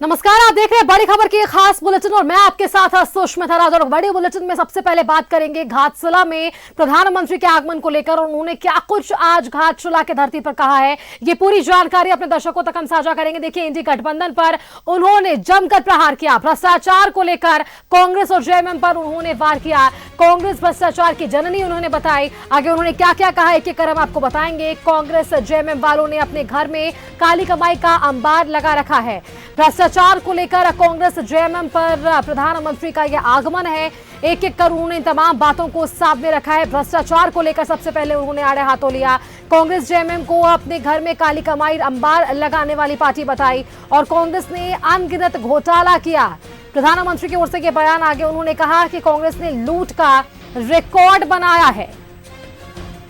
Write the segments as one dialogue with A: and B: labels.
A: नमस्कार, आप देख रहे हैं बड़ी खबर की एक खास बुलेटिन और मैं आपके साथ सुष्मिता राज। और बड़ी बुलेटिन में सबसे पहले बात करेंगे घाटशिला में प्रधानमंत्री के आगमन को लेकर और उन्होंने क्या कुछ आज घाटशिला की धरती पर कहा है, ये पूरी जानकारी अपने दर्शकों तक हम साझा करेंगे। देखिए, इंडी गठबंधन पर उन्होंने जमकर प्रहार किया, भ्रष्टाचार को लेकर कांग्रेस और जेएमएम पर उन्होंने वार किया। कांग्रेस भ्रष्टाचार की जननी उन्होंने बताई। आगे उन्होंने क्या क्या कहा, एक एक कर हम आपको बताएंगे। कांग्रेस जेएमएम वालों ने अपने घर में काली कमाई का अंबार लगा रखा है। भ्रष्टाचार को लेकर कांग्रेस जेएमएम पर प्रधानमंत्री का यह आगमन है। एक एक कर उन्होंने तमाम बातों को सामने रखा है। भ्रष्टाचार को लेकर सबसे पहले उन्होंने आड़े हाथों लिया। कांग्रेस जेएमएम को अपने घर में काली कमाई अंबार लगाने वाली पार्टी बताई और कांग्रेस ने अनगिनत घोटाला किया। प्रधानमंत्री की ओर से यह बयान आगे उन्होंने कहा कि कांग्रेस ने लूट का रिकॉर्ड बनाया है।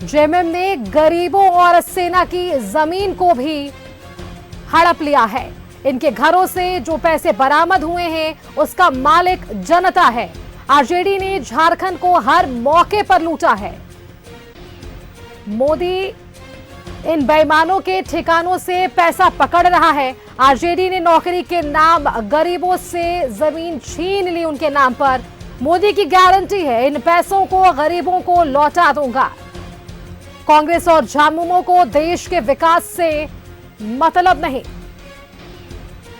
A: जेएमएम ने गरीबों और सेना की जमीन को भी हड़प लिया है। इनके घरों से जो पैसे बरामद हुए हैं उसका मालिक जनता है। आरजेडी ने झारखंड को हर मौके पर लूटा है। मोदी इन बेईमानों के ठिकानों से पैसा पकड़ रहा है। आरजेडी ने नौकरी के नाम गरीबों से जमीन छीन ली उनके नाम पर। मोदी की गारंटी है, इन पैसों को गरीबों को लौटा दूंगा। कांग्रेस और झामुमो को देश के विकास से मतलब नहीं।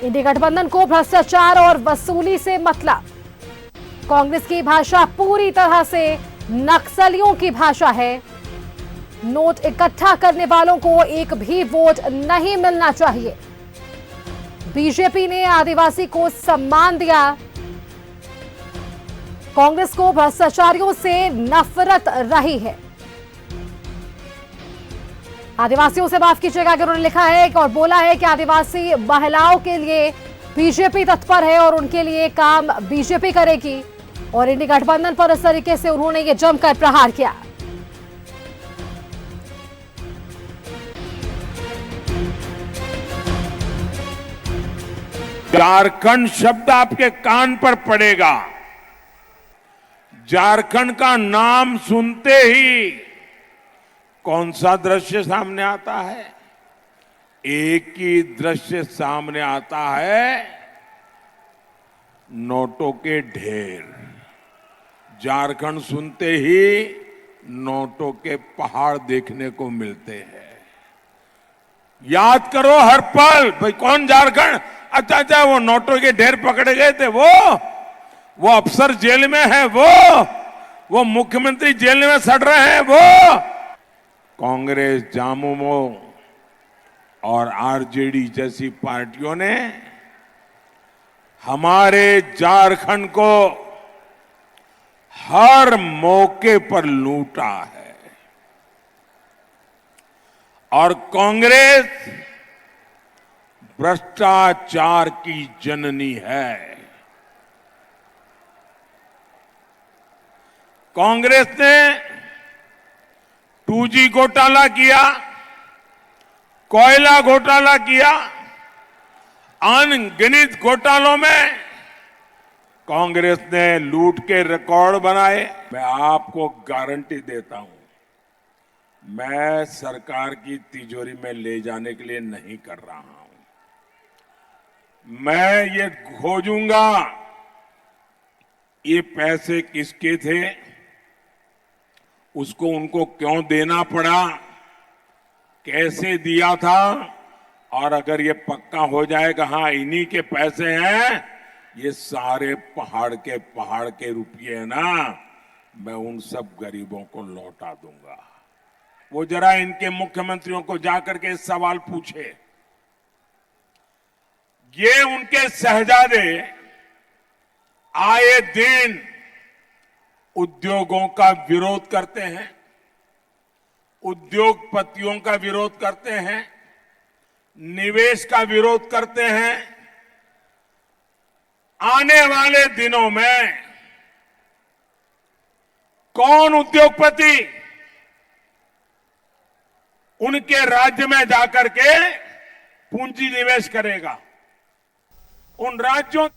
A: इंडी गठबंधन को भ्रष्टाचार और वसूली से मतलब। कांग्रेस की भाषा पूरी तरह से नक्सलियों की भाषा है। नोट इकट्ठा करने वालों को एक भी वोट नहीं मिलना चाहिए। बीजेपी ने आदिवासी को सम्मान दिया। कांग्रेस को भ्रष्टाचारियों से नफरत रही है। आदिवासियों से माफ कीजिएगा, अगर उन्होंने लिखा है और बोला है कि आदिवासी महिलाओं के लिए बीजेपी तत्पर है और उनके लिए काम बीजेपी करेगी। और इंडी गठबंधन पर इस तरीके से उन्होंने ये जमकर प्रहार किया।
B: झारखंड शब्द आपके कान पर पड़ेगा, झारखंड का नाम सुनते ही कौन सा दृश्य सामने आता है? एक ही दृश्य सामने आता है, नोटों के ढेर। झारखंड सुनते ही नोटों के पहाड़ देखने को मिलते हैं। याद करो हर पल, भाई कौन झारखंड? अच्छा, वो नोटों के ढेर पकड़े गए थे, वो अफसर जेल में है, वो मुख्यमंत्री जेल में सड़ रहे हैं। वो कांग्रेस, झामुमो और आरजेडी जैसी पार्टियों ने हमारे झारखंड को हर मौके पर लूटा है। और कांग्रेस भ्रष्टाचार की जननी है। कांग्रेस ने 2G घोटाला किया, कोयला घोटाला किया, अनगिनत घोटालों में कांग्रेस ने लूट के रिकॉर्ड बनाए। मैं आपको गारंटी देता हूं, मैं सरकार की तिजोरी में ले जाने के लिए नहीं कर रहा हूं। मैं ये खोजूंगा, ये पैसे किसके थे, उसको उनको क्यों देना पड़ा, कैसे दिया था, और अगर ये पक्का हो जाएगा हाँ इन्हीं के पैसे हैं, ये सारे पहाड़ के रुपये है ना, मैं उन सब गरीबों को लौटा दूंगा। वो जरा इनके मुख्यमंत्रियों को जाकर के सवाल पूछे। ये उनके शहजादे आए दिन उद्योगों का विरोध करते हैं, उद्योगपतियों का विरोध करते हैं, निवेश का विरोध करते हैं। आने वाले दिनों में कौन उद्योगपति उनके राज्य में जाकर के पूंजी निवेश करेगा? उन राज्यों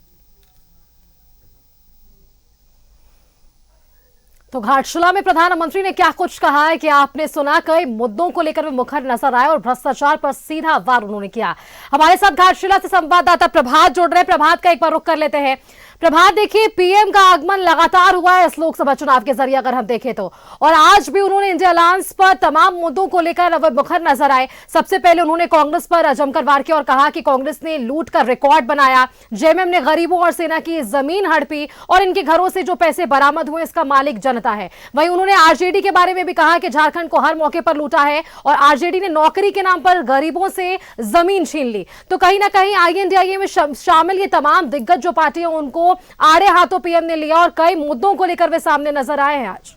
A: तो घाटशिला में प्रधानमंत्री ने क्या कुछ कहा है कि आपने सुना, कई मुद्दों को लेकर वे मुखर नजर आए और भ्रष्टाचार पर सीधा वार उन्होंने किया। हमारे साथ घाटशिला से संवाददाता प्रभात जुड़ रहे हैं। प्रभात का एक बार रुख कर लेते हैं। प्रभात, देखिए पीएम का आगमन लगातार हुआ है इस लोकसभा चुनाव के जरिए अगर हम देखें तो, और आज भी उन्होंने इंडिया अलायंस पर तमाम मुद्दों को लेकर वे मुखर नजर आए। सबसे पहले उन्होंने कांग्रेस पर जमकर वार किया और कहा कि कांग्रेस ने लूट कर रिकॉर्ड बनाया, जेएमएम ने गरीबों और सेना की जमीन हड़पी और इनके घरों से जो पैसे बरामद हुए इसका मालिक जनता है। वहीं उन्होंने आरजेडी के बारे में भी कहा कि झारखंड को हर मौके पर लूटा है और आरजेडी ने नौकरी के नाम पर गरीबों से जमीन छीन ली। तो कहीं ना कहीं आईएनडीआईए में शामिल ये तमाम दिग्गज जो पार्टियां उनको आड़े हाथों पीएम ने लिया और कई मुद्दों को लेकर वे सामने नजर आए हैं आज।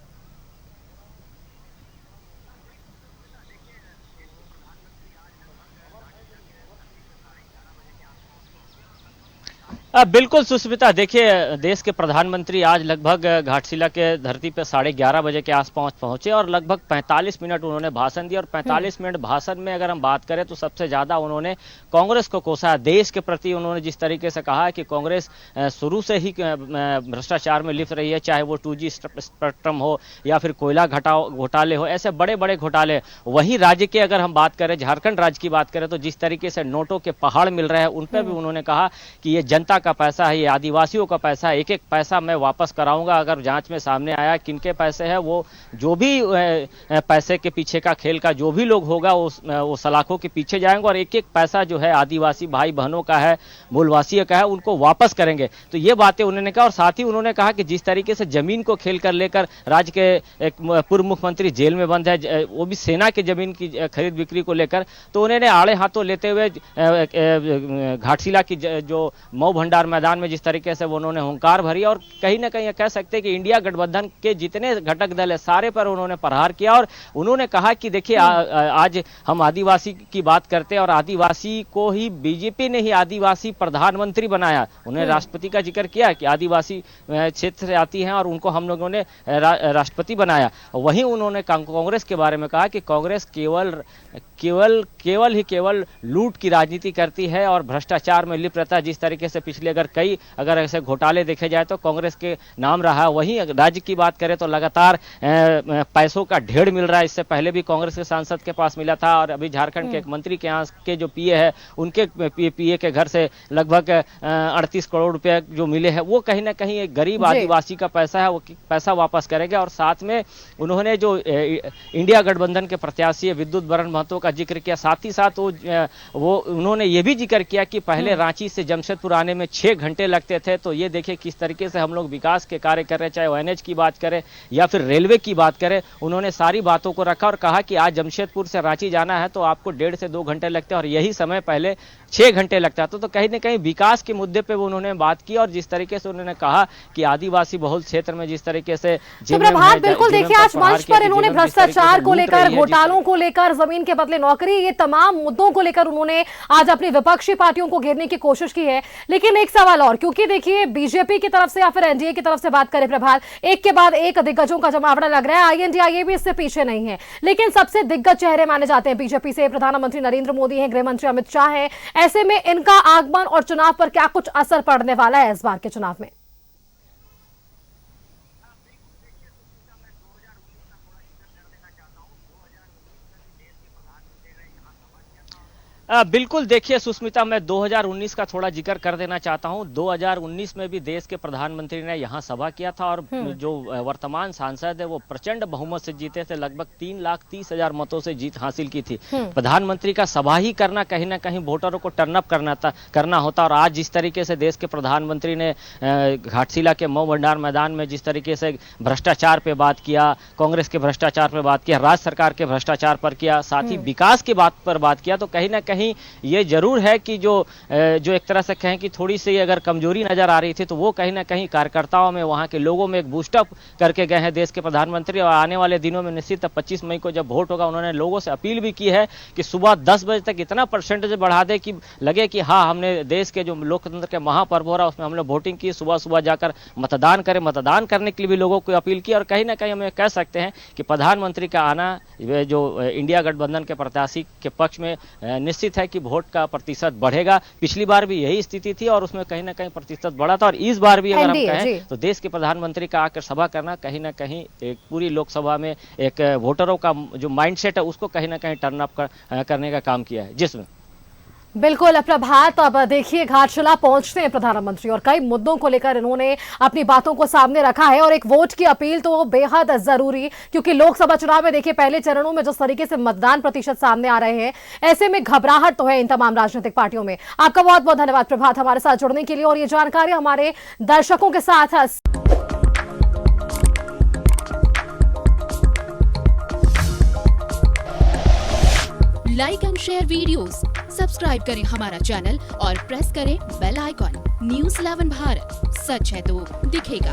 C: बिल्कुल सुस्मिता, देखिए देश के प्रधानमंत्री आज लगभग घाटशिला के धरती पर 11:30 बजे के आस पहुंचे और लगभग 45 मिनट उन्होंने भाषण दिया और 45 मिनट भाषण में अगर हम बात करें तो सबसे ज्यादा उन्होंने कांग्रेस को कोसा। देश के प्रति उन्होंने जिस तरीके से कहा कि कांग्रेस शुरू से ही भ्रष्टाचार में लिप्त रही है, चाहे वो 2G स्पेक्ट्रम हो या फिर कोयला घोटाले हो, ऐसे बड़े बड़े घोटाले। वहीं राज्य के अगर हम बात करें, झारखंड राज्य की बात करें, तो जिस तरीके से नोटों के पहाड़ मिल रहे हैं उन पर भी उन्होंने कहा कि ये जनता का पैसा है, ये आदिवासियों का पैसा है, एक एक पैसा मैं वापस कराऊंगा। अगर जांच में सामने आया किनके पैसे हैं, वो जो भी पैसे के पीछे का खेल का जो भी लोग होगा वो सलाखों के पीछे जाएंगे और एक एक पैसा जो है आदिवासी भाई बहनों का है, मूलवासियों का है, उनको वापस करेंगे। तो ये बातें उन्होंने कहा और साथ ही उन्होंने कहा कि जिस तरीके से जमीन को खेल कर लेकर राज्य के एक पूर्व मुख्यमंत्री जेल में बंद है, वो भी सेना की जमीन की खरीद बिक्री को लेकर, तो उन्होंने आड़े हाथों लेते हुए घाटशिला की जो मऊ भंडार मैदान में जिस तरीके से उन्होंने हुंकार भरी और कहीं ना कहीं कह सकते हैं कि इंडिया गठबंधन के जितने घटक दल है सारे पर उन्होंने प्रहार किया। और उन्होंने कहा कि देखिए आज हम आदिवासी की बात करते हैं और आदिवासी को ही बीजेपी ने ही आदिवासी प्रधानमंत्री बनाया। उन्होंने राष्ट्रपति का जिक्र किया कि आदिवासी क्षेत्र से आती हैं और उनको हम लोगों ने राष्ट्रपति बनाया। वहीं उन्होंने कांग्रेस के बारे में कहा कि कांग्रेस केवल लूट की राजनीति करती है और भ्रष्टाचार में लिप्त रहता है। जिस तरीके से पिछले अगर ऐसे घोटाले देखे जाए तो कांग्रेस के नाम रहा। वहीं राज्य की बात करें तो लगातार पैसों का ढेर मिल रहा है। इससे पहले भी कांग्रेस के सांसद के पास मिला था और अभी झारखंड के एक मंत्री के यहाँ के जो पीए है उनके पीए के घर से लगभग 38 करोड़ रुपए जो मिले हैं वो कहीं ना कहीं एक गरीब आदिवासी का पैसा है, वो पैसा वापस करेंगे। और साथ में उन्होंने जो इंडिया गठबंधन के प्रत्याशी विद्युत बरण महतो का जिक्र किया। साथ ही साथ वो उन्होंने ये भी जिक्र किया कि पहले रांची से जमशेदपुर आने में 6 घंटे लगते थे, तो ये देखिए किस तरीके से हम लोग विकास के कार्य कर रहे हैं, चाहे ONH की बात करें या फिर रेलवे की बात करें। उन्होंने सारी बातों को रखा और कहा कि आज जमशेदपुर से रांची जाना है तो आपको 1.5 से 2 घंटे लगते हैं और यही समय पहले 6 घंटे लगता था। तो कहीं ना कहीं विकास के मुद्दे पे उन्होंने बात की और जिस तरीके से उन्होंने कहा कि आदिवासी बहुल क्षेत्र में जिस तरीके से
A: बिल्कुल देखिए आज मंच पर इन्होंने भ्रष्टाचार को लेकर, घोटालों को लेकर, जमीन के बदले नौकरी, ये तमाम मुद्दों को लेकर उन्होंने आज अपनी विपक्षी पार्टियों को घेरने की कोशिश की है। लेकिन एक सवाल और, क्योंकि देखिए बीजेपी की तरफ से या फिर एनडीए की तरफ से बात करें प्रभात, एक के बाद एक दिग्गजों का जमावड़ा लग रहा है। आईएनडीआईए भी इससे पीछे नहीं है, लेकिन सबसे दिग्गज चेहरे माने जाते हैं बीजेपी से प्रधानमंत्री नरेंद्र मोदी हैं, गृह मंत्री अमित शाह हैं। ऐसे में इनका आगमन और चुनाव पर क्या कुछ असर पड़ने वाला है इस बार के चुनाव में?
C: बिल्कुल देखिए सुस्मिता, मैं 2019 का थोड़ा जिक्र कर देना चाहता हूं। 2019 में भी देश के प्रधानमंत्री ने यहां सभा किया था और जो वर्तमान सांसद है वो प्रचंड बहुमत से जीते थे, लगभग 3,30,000 मतों से जीत हासिल की थी। प्रधानमंत्री का सभा ही करना कहीं ना कहीं वोटरों को टर्न अप करना होता। और आज जिस तरीके से देश के प्रधानमंत्री ने घाटशिला के मऊ भंडार मैदान में जिस तरीके से भ्रष्टाचार पे बात किया, कांग्रेस के भ्रष्टाचार पर बात किया, राज्य सरकार के भ्रष्टाचार पर किया, साथ ही विकास की बात पर बात किया, तो कहीं ना कहीं ये जरूर है कि जो एक तरह से कहें कि थोड़ी सी अगर कमजोरी नजर आ रही थी तो वो कहीं ना कहीं कार्यकर्ताओं में, वहां के लोगों में एक बूस्टअप करके गए हैं देश के प्रधानमंत्री। और आने वाले दिनों में निश्चित 25 मई को जब वोट होगा, उन्होंने लोगों से अपील भी की है कि सुबह 10 बजे तक इतना परसेंटेज बढ़ा दे कि लगे कि हाँ, हमने देश के जो लोकतंत्र के महापर्व हो रहा है उसमें हमने वोटिंग की, सुबह सुबह जाकर मतदान करें। मतदान करने के लिए भी लोगों को अपील की और कहीं ना कहीं हमें कह सकते हैं कि प्रधानमंत्री का आना जो इंडिया गठबंधन के प्रत्याशी के पक्ष में निश्चित निश्चित है कि वोट का प्रतिशत बढ़ेगा। पिछली बार भी यही स्थिति थी और उसमें कहीं ना कहीं प्रतिशत बढ़ा था, और इस बार भी अगर हम कहें तो देश के प्रधानमंत्री का आकर सभा करना कहीं ना कहीं एक पूरी लोकसभा में एक वोटरों का जो माइंडसेट है उसको कहीं ना कहीं टर्न अप करने का काम किया है। जिसमें
A: बिल्कुल प्रभात, अब देखिए घाटशिला पहुंचते हैं प्रधानमंत्री और कई मुद्दों को लेकर इन्होंने अपनी बातों को सामने रखा है, और एक वोट की अपील तो बेहद जरूरी, क्योंकि लोकसभा चुनाव में देखिए पहले चरणों में जिस तरीके से मतदान प्रतिशत सामने आ रहे हैं, ऐसे में घबराहट तो है इन तमाम राजनीतिक पार्टियों में। आपका बहुत बहुत धन्यवाद प्रभात हमारे साथ जुड़ने के लिए और ये जानकारी हमारे दर्शकों के साथ
D: like and share videos, subscribe करें हमारा चैनल और प्रेस करें बेल आइकॉन। न्यूज़ 11 भारत, सच है तो दिखेगा।